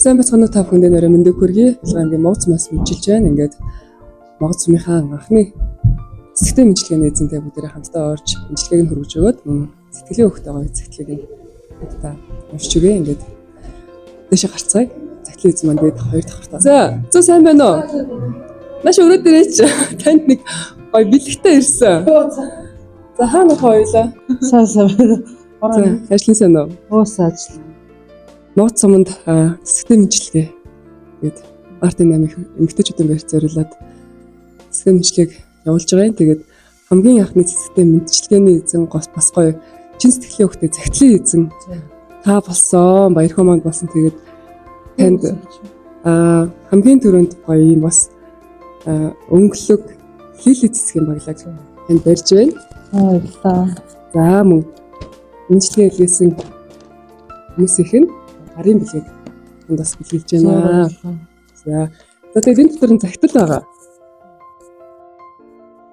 Сайн бацхан та бүхэнд нэрэ мэндийг хүргэе. Аймгийн Монгоц мас мэдчилж байна. Ингээд Монгоц сумынхаа анхны сэтгэлийн мэдлэгийн эзэнтэй бүгдээрээ хамтдаа орж мэдлэгийг нь хөргөж өгөөд сэтгэлийн хөвгтэйгээ сэтгэлийг нь та уншиж өгье. Ингээд дэше гарцгаая. Сэтгэлийн эзэн маань гээд хоёр давхартаа. За сайн байна уу? Маш өрөөд ирээч. Танд нэг гоё бэлэгтэй ирсэн. За хаана хоёлаа? Сайн. Ажлын сайн уу? Уус ажил. Монгоц суманд сэтгэлийн мэдлэгээ гээд артын намын эмэгтэйчүүдийн барьж зориулаад сэтгэлийн мэдлэгийг явуулж байгаа юм. Тэгээд хамгийн анхны сэтгэлийн мэдлэгээний эзэн бас гоё чин сэтгэлийн хөвгтэй захидлын эзэн та болсон. Баярхуу манд болсон. Тэгээд танд хамгийн түрүүнд гоё юм бас өнгөлөг хил эцэсгийн баглаг танд барьж байна. Баярлалаа. За мөн мэдлэгээ хэлсэн хүмүүсийн арын билег энд бас бэлгэлж байна. За тэгээд энэ дотор нь захидал байгаа.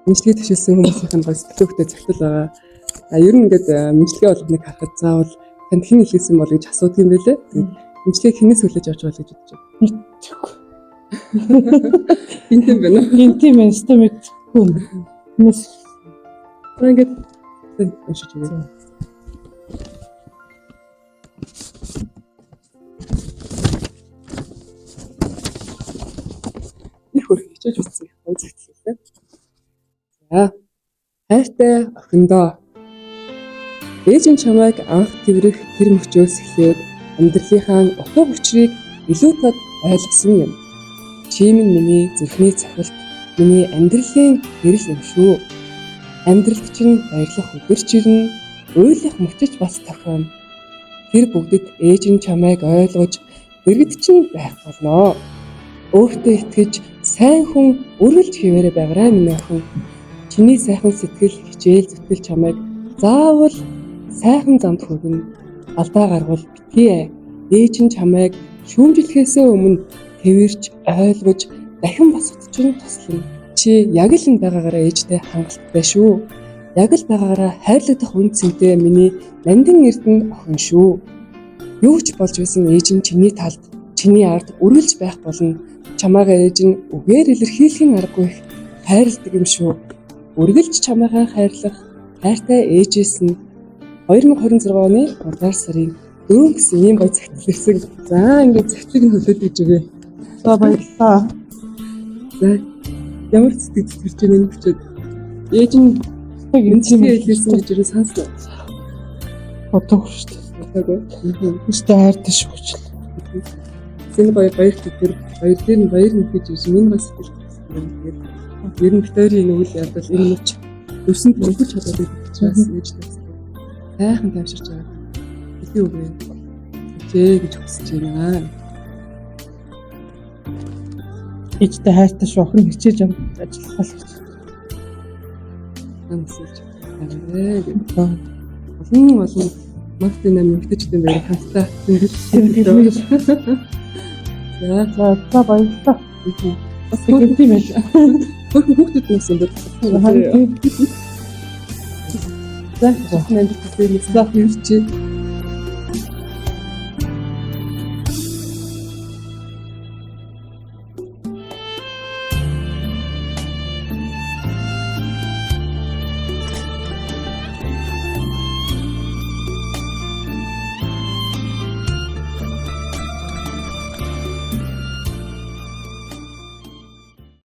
Мэдлэгээ төшөлсөн хүмүүсийн гоё сэтгэл хөдлөлтөд захидал байгаа. Ер нь ингээд мэдлэгээ болгоныг харахад заавал танд хэн хэлсэн бол гэж асуудаг юм байлээ. Тэгээд мэдлэгийг хэнээс хүлээж авч байгаа гэж бодож байна. Мэдчихгүй. Энд юм байна уу? Энд тийм ээ, мэдчихгүй. Нэс. Тэгээд уншиж өгье. Их хөр хичээж үзсэн их гоё сэтгэлтэй. За хайртай охиндоо ээж нь чамайг анх тэрвэрх тэр мөчөөс эхлээд амьдралынхаа утга учирыг илүү тод ойлгосон юм. Чи минь миний зүрхний цахилт, миний амьдралын гэрэл юм шүү. Амьдралд чинь баярлах өдөр чирнэ, уйлах мөчөж бас тохино. Тэр бүгдэд ээж нь чамайг ойлгож, дэргэд чинь байх болно. Өөртөө итгэж, сайн хүн үргэлж хിവэрэ байгаарай минь охин. Чиний сайхан сэтгэл, хичээл зүтгэл чамайг заавал сайхан замд хүргэнэ. Алдаа гарвал битгий. Ээж нь чамайг шүүмжлэхээсээ өмнө тэрвэрч, ойлгож, дахин бас утчин туслана. Чи яг л энэ байгаагаараа ээжтэй хангалттай шүү. Яг л байгаагаараа хайрлагдах үнцэнтэй миний нандин эрдэнэ охин шүү. Юу ч болж байсан ээж нь чиний талд, чиний ард үргэлж байх болно. Чамайгаа ээж нь үгээр илэрхийлэхийн аргагүй их хайрладаг юм шүү. Үргэлж чамайгаа хайрлах хайртай ээжээс нь 2026 оны 3 сарын 4 гэсэн ийм гоё захидал ирсэн. За ингээд захидлыг нь хүлээж өгч өгье. За баярлалаа. За ямар сэтгэл төрж байгаа юм бичээд ээж нь мэдлэгээ хэлсэн гэж юу санслаа. Бодоогүй шүү дээ. Бодоогүй. Өстэй хайртай шүү гэж. Син баяр төтөр баяр дээр нь баяр нэгж ирсэн энэ бас сэтгэл төрсөн. Ер нь битэрийн үйл явдал энэ мөч өсөнд өнгөж чадаад байгаа учраас ээжтэй сайхан тавьширч байгаа. Хэдий үгүй хичээ гэж хүсэж байна. Ээжтэй хайртай шүү охин хичээж ажиллах гэж. Амсаж байна. Олон мартын нам эмэгтэйчдийн байр хамтдаа тэмдэглэв. За баярлалаа. Бас тийм ээ. Хүүхдүүд нэсэн дээр. За, нэмэлт хэлсэн. За, нэмэлт хэлсэн.